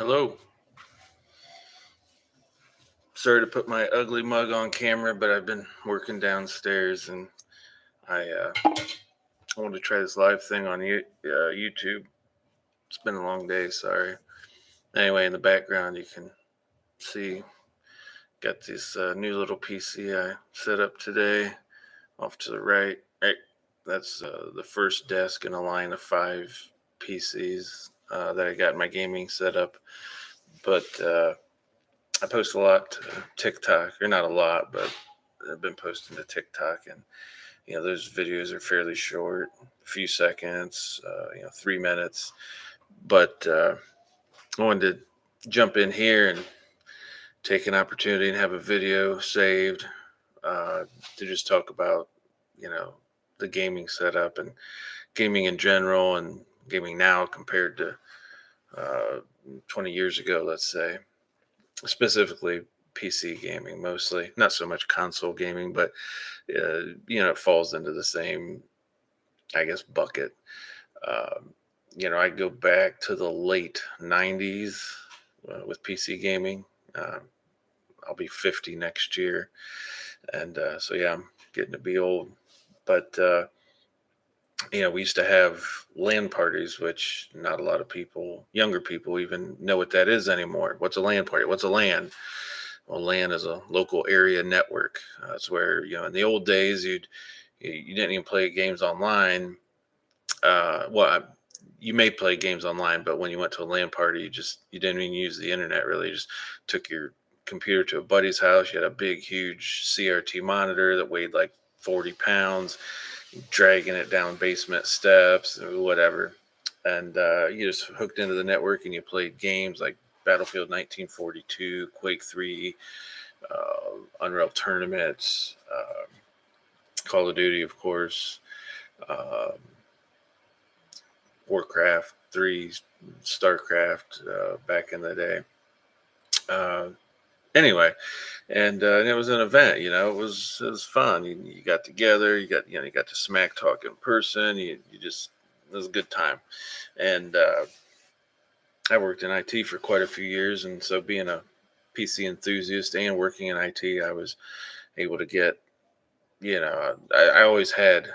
Hello. Sorry to put my ugly mug on camera, but I've been working downstairs and I wanted to try this live thing on YouTube. It's been a long day, sorry. Anyway, in the background, you can see got this new little PC I set up today. Off to the right. Right, that's the first desk in a line of five PCs that I got in my gaming setup. But I post a lot to TikTok, or not a lot, but I've been posting to TikTok, and those videos are fairly short, a few seconds, 3 minutes. But I wanted to jump in here and take an opportunity and have a video saved uh, to just talk about you know the gaming setup and gaming in general and gaming now compared to uh, 20 years ago, let's say, specifically PC gaming mostly, not so much console gaming, but it falls into the same, I guess, bucket. Um, I go back to the late '90s with PC gaming. I'll be 50 next year, and so yeah, I'm getting to be old. But we used to have LAN parties, which not a lot of people, younger people, even know what that is anymore. What's a LAN party? What's a LAN? Well, LAN is a local area network. It's where in the old days you didn't even play games online. You may play games online, but when you went to a LAN party, you didn't even use the internet really. You just took your computer to a buddy's house. You had a big, huge CRT monitor that weighed like 40 pounds, dragging it down basement steps or whatever. And you just hooked into the network and you played games like Battlefield 1942, Quake 3, Unreal Tournaments, Call of Duty, of course, um, Warcraft 3, StarCraft back in the day. Uh, anyway, and it was an event. It was fun. You got together. You got to smack talk in person. You just it was a good time. And I worked in IT for quite a few years, and so being a PC enthusiast and working in IT, I was able to get. I always had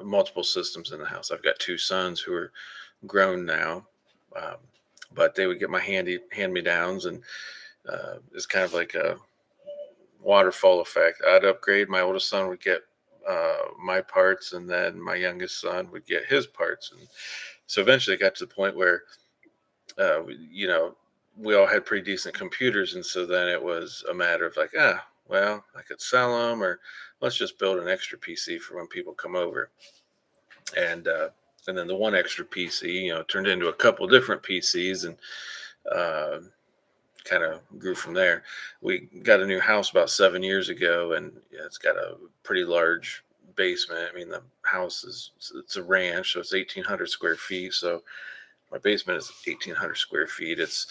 multiple systems in the house. I've got two sons who are grown now, um, but they would get my hand me downs, and it's kind of like a waterfall effect. I'd upgrade. My oldest son would get my parts, and then my youngest son would get his parts, and so eventually it got to the point where uh, we- you know we all had pretty decent computers, and so then it was a matter of like, well, I could sell them, or let's just build an extra PC for when people come over, and then the one extra PC, turned into a couple different PCs, and uh, kind of grew from there. We got a new house about 7 years ago, and yeah, it's got a pretty large basement. I mean, the house it's a ranch, so it's 1,800 square feet. So my basement is 1,800 square feet. It's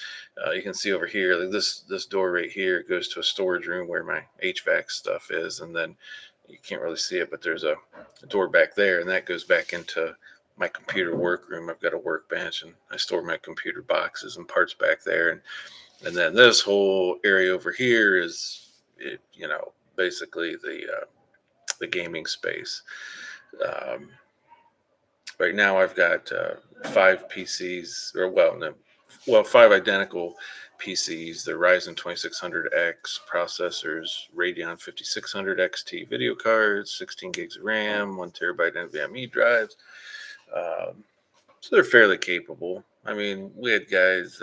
you can see over here, like this door right here goes to a storage room where my HVAC stuff is, and then you can't really see it, but there's a door back there, and that goes back into my computer workroom. I've got a workbench, and I store my computer boxes and parts back there, and then this whole area over here is, basically the gaming space. Um, right now, I've got five PCs, or well, no, well, five identical PCs. They're Ryzen 2600X processors, Radeon 5600 XT video cards, 16 gigs of RAM, 1 terabyte NVMe drives. Um, so they're fairly capable. I mean, we had guys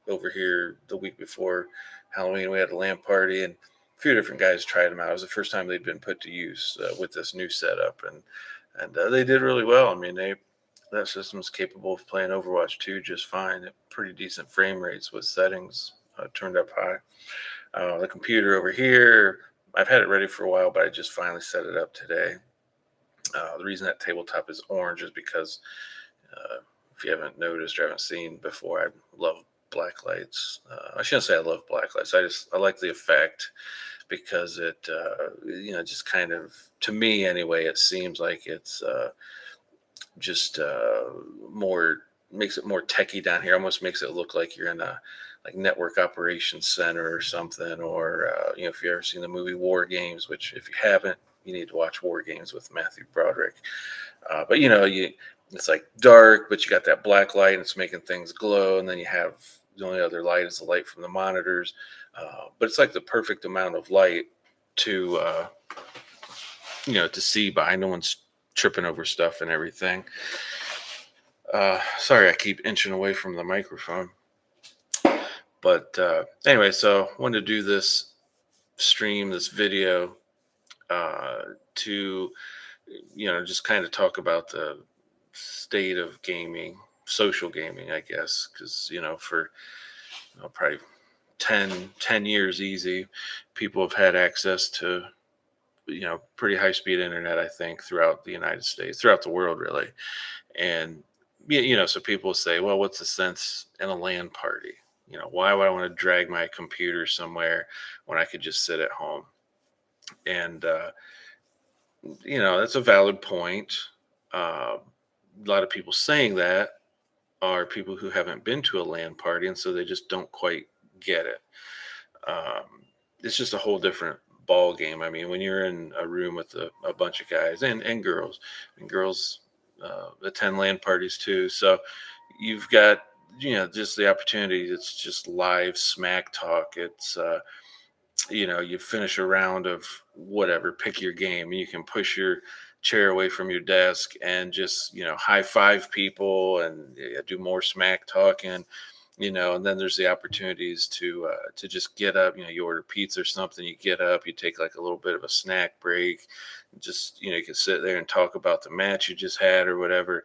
over here the week before Halloween. We had a LAN party, and a few different guys tried them out. It was the first time they'd been put to use with this new setup, and they did really well. I mean, that system's capable of playing Overwatch 2 just fine at pretty decent frame rates with settings turned up high. The computer over here, I've had it ready for a while, but I just finally set it up today. The reason that tabletop is orange is because uh, if you haven't noticed or haven't seen before, I love black lights. I shouldn't say I love black lights. I like the effect because it just kind of, to me anyway, it seems like it's just more. makes it more techy down here. Almost makes it look like you're in a like network operations center or something. Or if you ever seen the movie War Games, which if you haven't, you need to watch War Games with Matthew Broderick. But it's like dark, but you got that black light, and it's making things glow. And then you have the only other light is the light from the monitors. But it's like the perfect amount of light to to see by. No one's tripping over stuff and everything. Sorry, I keep inching away from the microphone. But anyway, so I wanted to do this stream, this video, to just kind of talk about the state of gaming, social gaming, I guess, because for probably 10 years easy, people have had access to pretty high speed internet, I think, throughout the United States, throughout the world, really. And so people say, well, what's the sense in a LAN party? Why would I want to drag my computer somewhere when I could just sit at home? And that's a valid point. A lot of people saying that are people who haven't been to a LAN party, and so they just don't quite get it. It's just a whole different ball game. I mean, when you're in a room with a bunch of guys and girls, and girls attend LAN parties too, so you've got just the opportunity. It's just live smack talk. It's you finish a round of whatever, pick your game, and you can push your chair away from your desk and just high five people and do more smack talking. And then there's the opportunities to just get up. You order pizza or something, you get up, you take like a little bit of a snack break, just you can sit there and talk about the match you just had or whatever.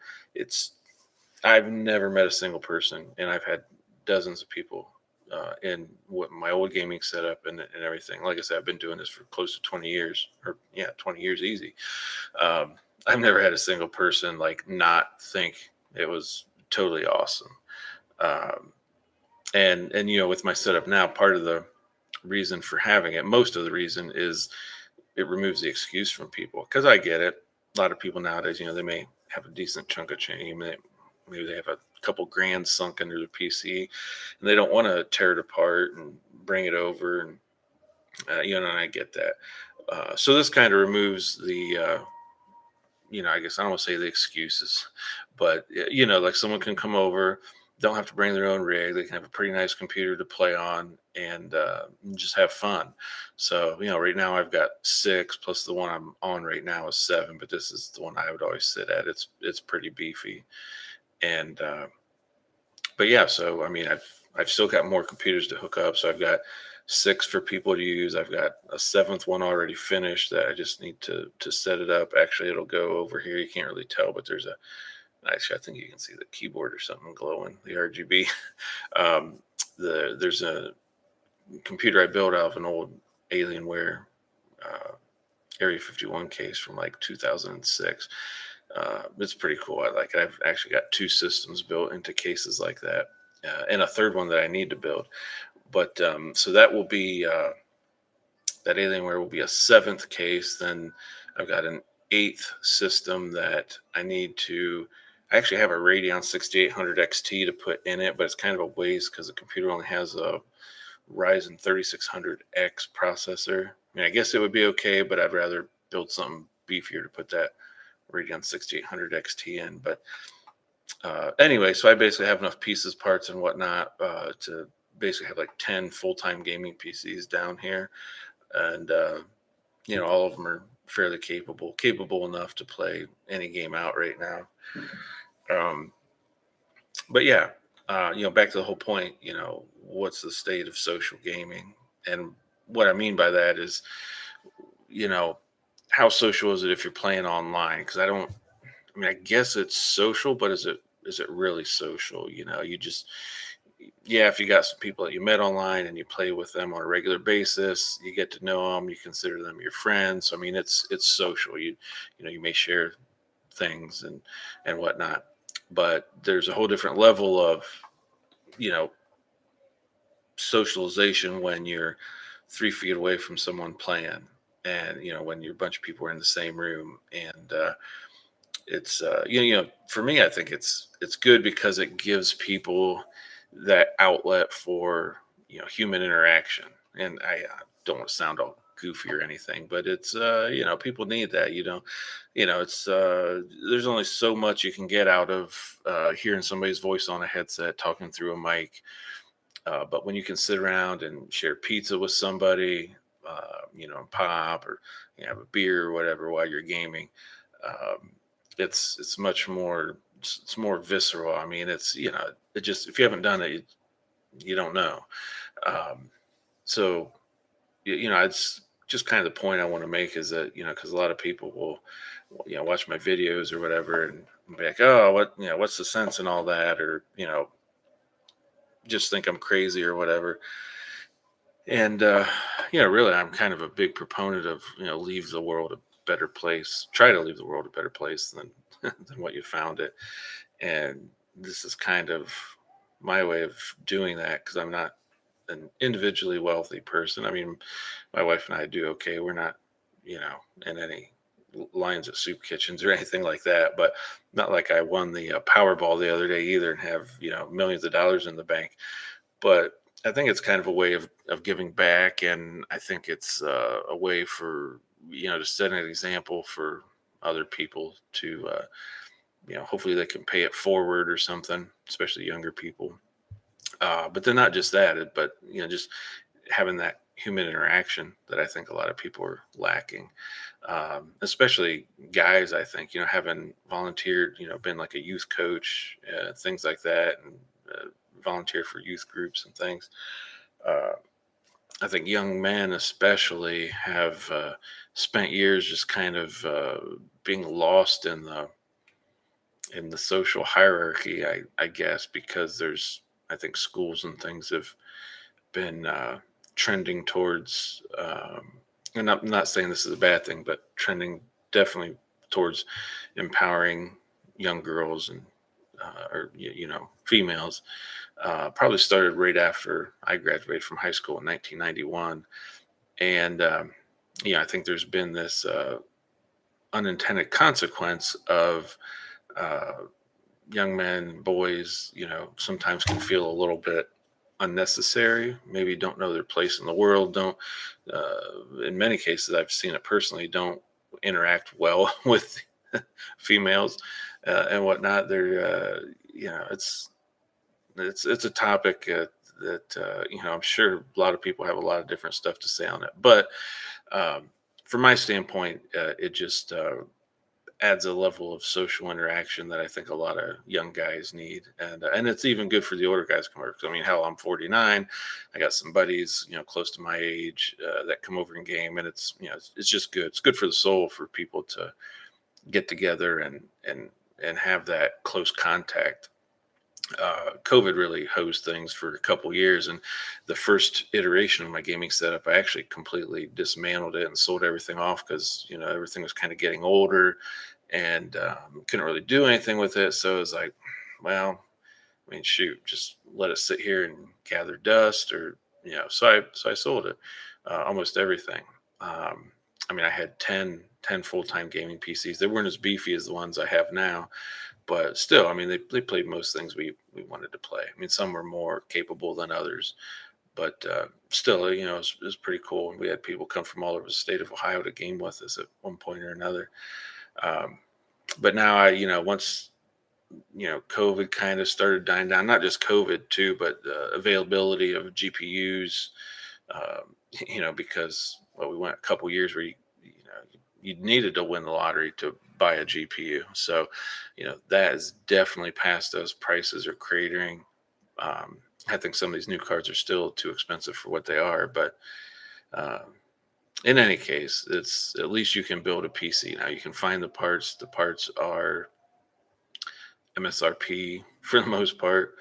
I've never met a single person, and I've had dozens of people in what my old gaming setup and everything. Like I said, I've been doing this for close to 20 years, or 20 years easy. I've never had a single person like not think it was totally awesome. And with my setup now, part of the reason for having it, most of the reason, is it removes the excuse from people, because I get it. A lot of people nowadays, they may have a decent chunk of change. Maybe they have a couple grand sunk into their PC, and they don't want to tear it apart and bring it over. And and I get that. So this kind of removes the, I guess I don't want to say the excuses, but like someone can come over, don't have to bring their own rig. They can have a pretty nice computer to play on and just have fun. So, right now I've got 6 plus the one I'm on right now is 7, but this is the one I would always sit at. It's pretty beefy. And but yeah, so I mean, I've still got more computers to hook up. So I've got 6 for people to use. I've got a 7th one already finished that I just need to set it up. Actually, it'll go over here. You can't really tell, but actually, I think you can see the keyboard or something glowing, the RGB. There's a computer I built out of an old Alienware Area 51 case from like 2006. It's pretty cool. I like it. I've actually got 2 systems built into cases like that, and a third one that I need to build. But so that will be that Alienware will be a 7th case. Then I've got an 8th system that I need to. I actually have a Radeon 6800 XT to put in it, but it's kind of a waste because the computer only has a Ryzen 3600X processor. I mean, I guess it would be okay, but I'd rather build something beefier to put that Radeon 6800 XT in. But anyway, so I basically have enough pieces, parts, and whatnot to basically have like 10 full-time gaming PCs down here. And, all of them are fairly capable enough to play any game out right now. But yeah, back to the whole point, what's the state of social gaming? And what I mean by that is, how social is it if you're playing online? Because I guess it's social, but is it really social? If you got some people that you met online and you play with them on a regular basis, you get to know them, you consider them your friends. So, I mean, it's social. You may share things and whatnot, but there's a whole different level of, socialization when you're 3 feet away from someone playing, and when you're a bunch of people are in the same room, and it's for me, I think it's good because it gives people that outlet for human interaction. And I don't want to sound all goofy or anything, but it's people need that. It's there's only so much you can get out of hearing somebody's voice on a headset talking through a mic. But when you can sit around and share pizza with somebody, and pop, or have a beer or whatever while you're gaming, um, it's much more. It's more visceral. I mean, it's it just, if you haven't done it, you don't know. Um, so it's just kind of the point I want to make is that because a lot of people will, watch my videos or whatever and be like, oh, what's the sense in all that, or just think I'm crazy or whatever. And really, I'm kind of a big proponent of leave the world a better place. Try to leave the world a better place than than what you found it. And this is kind of my way of doing that because I'm not an individually wealthy person. I mean, my wife and I do okay. We're not, in any lines at soup kitchens or anything like that. But not like I won the Powerball the other day either and have millions of dollars in the bank. But I think it's kind of a way of giving back, and I think it's a way for to set an example for other people to hopefully they can pay it forward or something, especially younger people. But then not just that, but just having that human interaction that I think a lot of people are lacking, especially guys. I think having volunteered, been like a youth coach, things like that, and volunteer for youth groups and things. Uh, I think young men especially have spent years just kind of being lost in the social hierarchy. I guess because there's I think schools and things have been trending towards, and I'm not saying this is a bad thing, but trending definitely towards empowering young girls and or females. Probably started right after I graduated from high school in 1991, and I think there's been this unintended consequence of uh, young men, boys, sometimes can feel a little bit unnecessary, maybe don't know their place in the world, don't, in many cases, I've seen it personally, don't interact well with females and whatnot. They're, it's a topic that, I'm sure a lot of people have a lot of different stuff to say on it. But um, from my standpoint, it just, adds a level of social interaction that I think a lot of young guys need, and it's even good for the older guys come over. 'Cause, I mean, hell, I'm 49. I got some buddies, close to my age that come over and game, and it's just good. It's good for the soul for people to get together and have that close contact. COVID really hosed things for a couple years, and the first iteration of my gaming setup, I actually completely dismantled it and sold everything off because everything was kind of getting older, and couldn't really do anything with it. So it was like, well, I mean, shoot, just let it sit here and gather dust, or So I sold it, almost everything. Um, I mean, I had ten full-time gaming PCs. They weren't as beefy as the ones I have now, but still, I mean, they played most things we wanted to play. I mean, some were more capable than others, but still, it was pretty cool. And we had people come from all over the state of Ohio to game with us at one point or another. Um, but now once COVID kind of started dying down, not just COVID too, but availability of GPUs. Because we went a couple years where you needed to win the lottery to buy a GPU. So, that has definitely passed us. Prices are cratering. Um, I think some of these new cards are still too expensive for what they are, but um, in any case, it's at least you can build a PC now. You can find the parts. The parts are MSRP for the most part,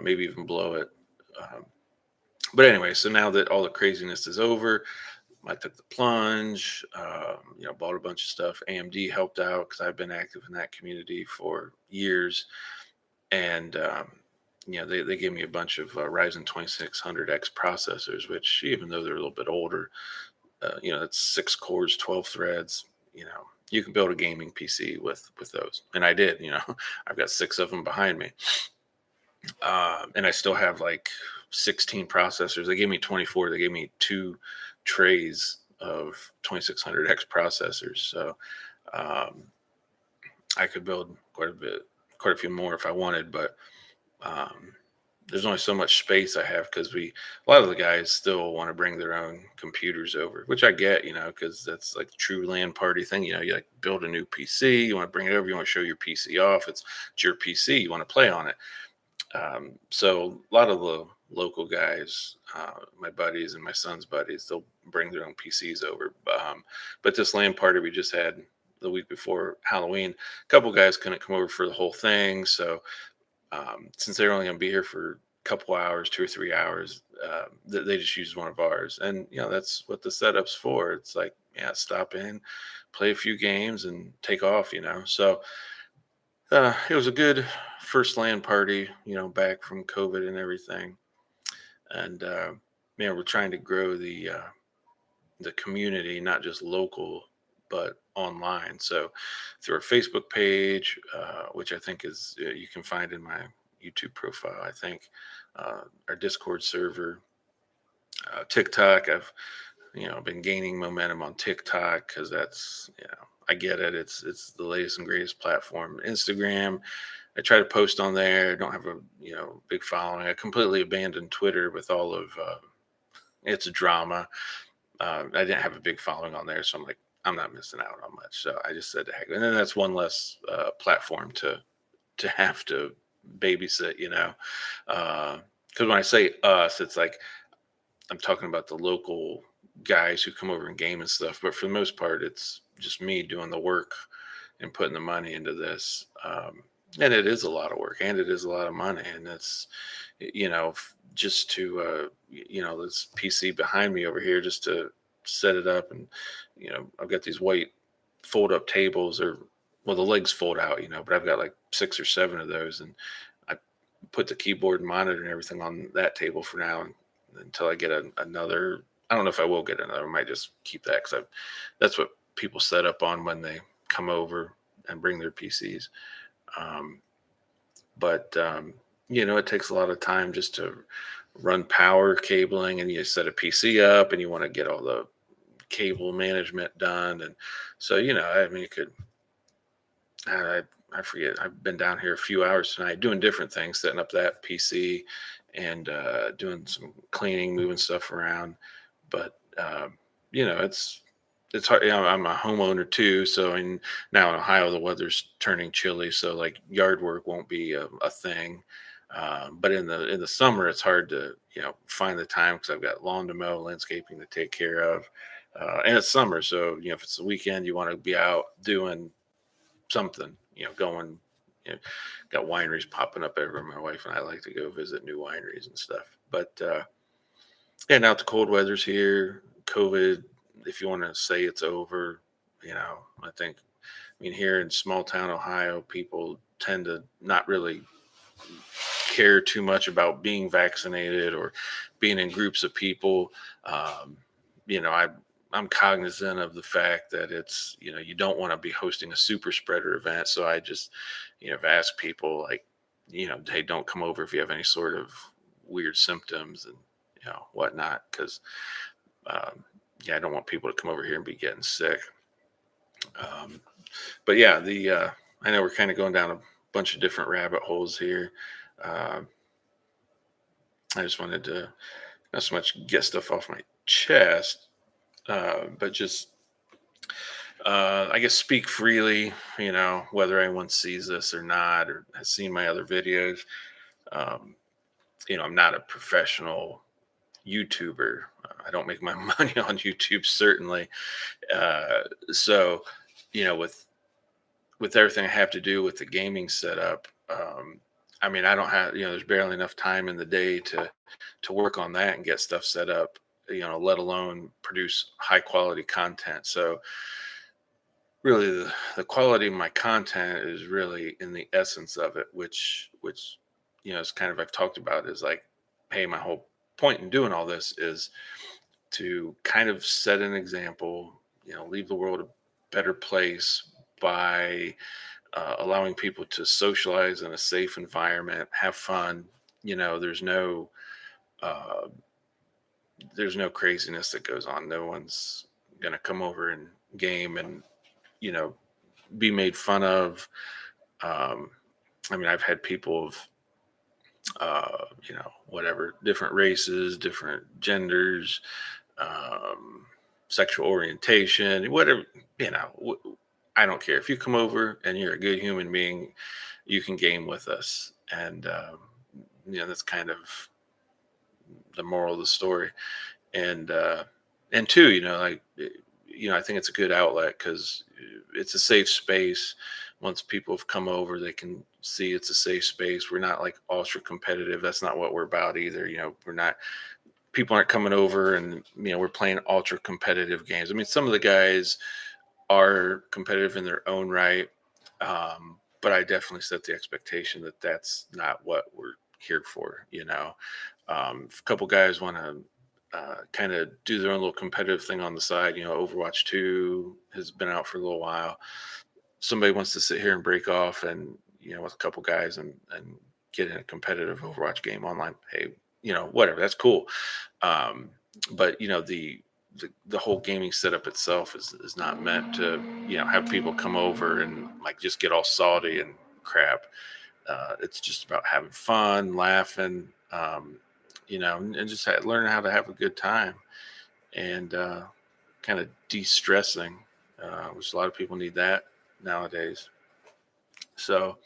maybe even below it. Um, but anyway, so now that all the craziness is over, I took the plunge, bought a bunch of stuff. AMD helped out because I've been active in that community for years. And, they gave me a bunch of Ryzen 2600X processors, which even though they're a little bit older, it's 6 cores, 12 threads, you can build a gaming PC with those, and I did. I've got 6 of them behind me, and I still have like 16 processors. They gave me 24. They gave me 2 trays of 2600X processors, so um, I could build quite a few more if I wanted, but um, there's only so much space I have because a lot of the guys still want to bring their own computers over, which I get, because that's like the true LAN party thing. You like build a new PC, you want to bring it over, you want to show your PC off. It's your PC, you want to play on it. So a lot of the local guys, my buddies and my son's buddies, they'll bring their own PCs over. But this LAN party we just had the week before Halloween, a couple guys couldn't come over for the whole thing, so since they're only going to be here for a couple hours, 2 or 3 hours, they just use one of ours. And, that's what the setup's for. It's like, yeah, stop in, play a few games and take off, So it was a good first LAN party, back from COVID and everything. And, we're trying to grow the community, not just local, but online. So through our Facebook page, which I think is you can find in my YouTube profile, I think our Discord server, TikTok. I've been gaining momentum on TikTok because that's I get it. It's the latest and greatest platform. Instagram, I try to post on there. I don't have a big following. I completely abandoned Twitter with all of its drama. I didn't have a big following on there, so I'm like, I'm not missing out on much. So I just said to heck, and then that's one less platform to have to babysit, Because when I say us, it's like I'm talking about the local guys who come over and game and stuff. But for the most part, it's just me doing the work and putting the money into this. And it is a lot of work, and it is a lot of money, and it's just to this PC behind me over here just to set it up. And I've got these white fold up tables, or well, the legs fold out, but I've got like 6 or 7 of those, and I put the keyboard and monitor and everything on that table for now, and until I get another. I don't know if I will get another. I might just keep that because that's what people set up on when they come over and bring their PCs. But it takes a lot of time just to run power cabling, and you set a PC up, and you want to get all the cable management done. And so it could. I forget. I've been down here a few hours tonight doing different things, setting up that PC and doing some cleaning, moving stuff around. But it's hard. I'm a homeowner too, so now in Ohio the weather's turning chilly, so like yard work won't be a thing. But in the summer, it's hard to find the time because I've got lawn to mow, landscaping to take care of, and it's summer, so if it's the weekend, you want to be out doing something, going. Got wineries popping up everywhere. My wife and I like to go visit new wineries and stuff. But yeah, now the cold weather's here. COVID, if you want to say it's over, I think, here in small town Ohio, people tend to not really care too much about being vaccinated or being in groups of people. I'm cognizant of the fact that it's, you don't want to be hosting a super spreader event. So I just, have asked people like, hey, don't come over if you have any sort of weird symptoms and, whatnot. Cause, I don't want people to come over here and be getting sick. But yeah, I know we're kind of going down a bunch of different rabbit holes here. Uh, I just wanted to not so much get stuff off my chest, but just I guess speak freely. Whether anyone sees this or not, or has seen my other videos. Um, I'm not a professional YouTuber. I don't make my money on YouTube, certainly. So, with everything I have to do with the gaming setup, I don't have, there's barely enough time in the day to work on that and get stuff set up, let alone produce high quality content. So really the quality of my content is really in the essence of it, which is kind of, I've talked about, is like, hey, my whole point in doing all this is to kind of set an example, leave the world better place by allowing people to socialize in a safe environment, have fun. You know, uh, there's no craziness that goes on. No one's gonna come over and game and, you know, be made fun of. Um, I mean, I've had people of whatever, different races, different genders, um, sexual orientation, whatever, you know. I don't care if you come over and you're a good human being, you can game with us, and that's kind of the moral of the story. And two, like, I think it's a good outlet because it's a safe space. Once people have come over, they can see it's a safe space. We're not like ultra competitive. That's not what we're about either. We're not, people aren't coming over and, we're playing ultra competitive games. I mean, some of the guys are competitive in their own right. But I definitely set the expectation that that's not what we're here for. If a couple guys want to kind of do their own little competitive thing on the side. Overwatch 2 has been out for a little while. Somebody wants to sit here and break off and, with a couple guys and get in a competitive Overwatch game online. Hey, whatever, that's cool. But the whole gaming setup itself is not meant to, have people come over and like just get all salty and crap. It's just about having fun, laughing, and just learning how to have a good time and kind of de-stressing, which a lot of people need that nowadays. So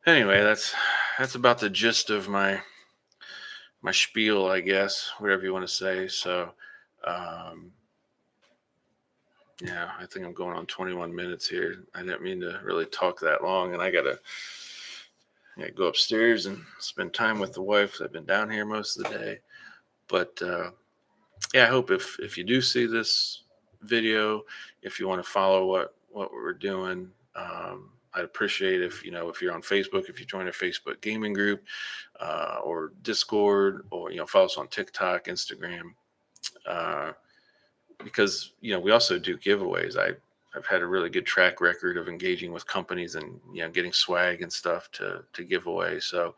anyway, that's about the gist of my spiel, I guess, whatever you want to say. So um, yeah, I think I'm going on 21 minutes here. I didn't mean to really talk that long, and I gotta go upstairs and spend time with the wife. I've been down here most of the day, but yeah, I hope if you do see this video, if you want to follow what we're doing, I'd appreciate if you're on Facebook, if you join a Facebook gaming group, or Discord, or follow us on TikTok, Instagram, uh, because we also do giveaways. I've had a really good track record of engaging with companies and getting swag and stuff to give away. So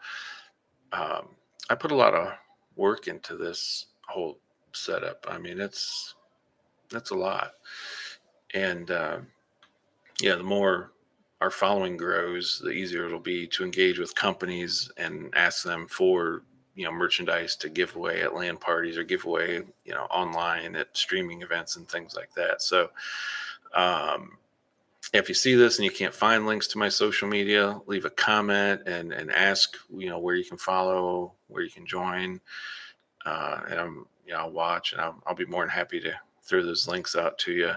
um, I put a lot of work into this whole setup. I mean, that's a lot. And the more our following grows, the easier it'll be to engage with companies and ask them for merchandise to give away at LAN parties or give away online at streaming events and things like that. So um, if you see this and you can't find links to my social media, leave a comment and ask where you can follow, where you can join, and I'll watch, and I'll be more than happy to throw those links out to you.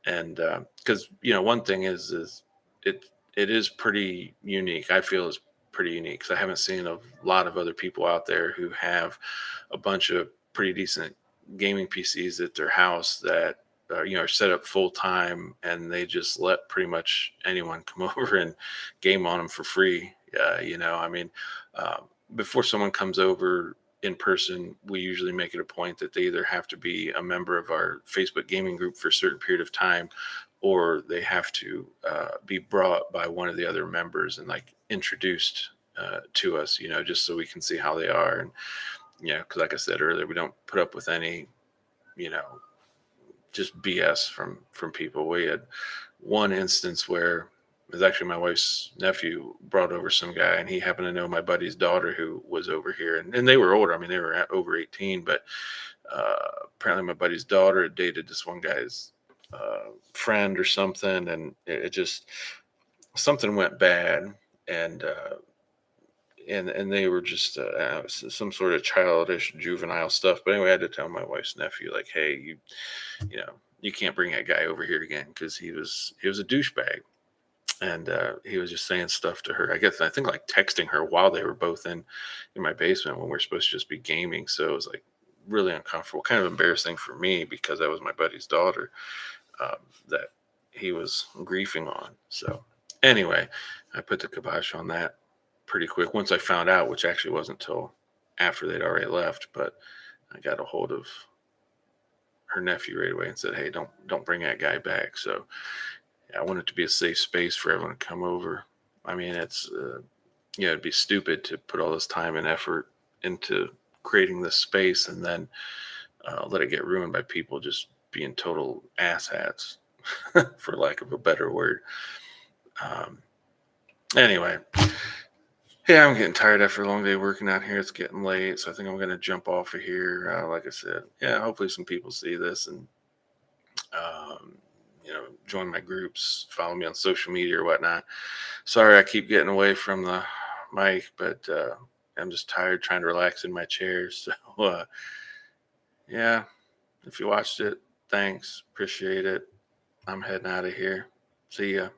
And because one thing is it it is pretty unique. I feel is pretty unique because I haven't seen a lot of other people out there who have a bunch of pretty decent gaming PCs at their house that are set up full time, and they just let pretty much anyone come over and game on them for free. I mean, uh, before someone comes over in person, we usually make it a point that they either have to be a member of our Facebook gaming group for a certain period of time, or they have to be brought by one of the other members and like introduced to us, just so we can see how they are. And, because like I said earlier, we don't put up with any, you know, just BS from people. We had one instance where it was actually my wife's nephew brought over some guy, and he happened to know my buddy's daughter who was over here, and they were older. I mean, they were over 18, but apparently my buddy's daughter had dated this one guy's friend or something, and it just something went bad, and and they were just some sort of childish juvenile stuff. But anyway, I had to tell my wife's nephew, like, hey, you know you can't bring that guy over here again, because he was a douchebag, and he was just saying stuff to her. I think like texting her while they were both in my basement when we're supposed to just be gaming. So it was like really uncomfortable, kind of embarrassing for me, because that was my buddy's daughter um, that he was griefing on. So anyway, I put the kibosh on that pretty quick once I found out, which actually wasn't until after they'd already left. But I got a hold of her nephew right away and said, "Hey, don't bring that guy back." So yeah, I want it to be a safe space for everyone to come over. I mean, it's it'd be stupid to put all this time and effort into creating this space and then let it get ruined by people just being total asshats, for lack of a better word. Um, anyway, yeah, I'm getting tired after a long day working out here. It's getting late, so I think I'm going to jump off of here. Like I said, yeah, hopefully some people see this and um, join my groups, follow me on social media or whatnot. Sorry, I keep getting away from the mic, but I'm just tired trying to relax in my chair. So yeah, if you watched it, thanks, appreciate it. I'm heading out of here. See ya.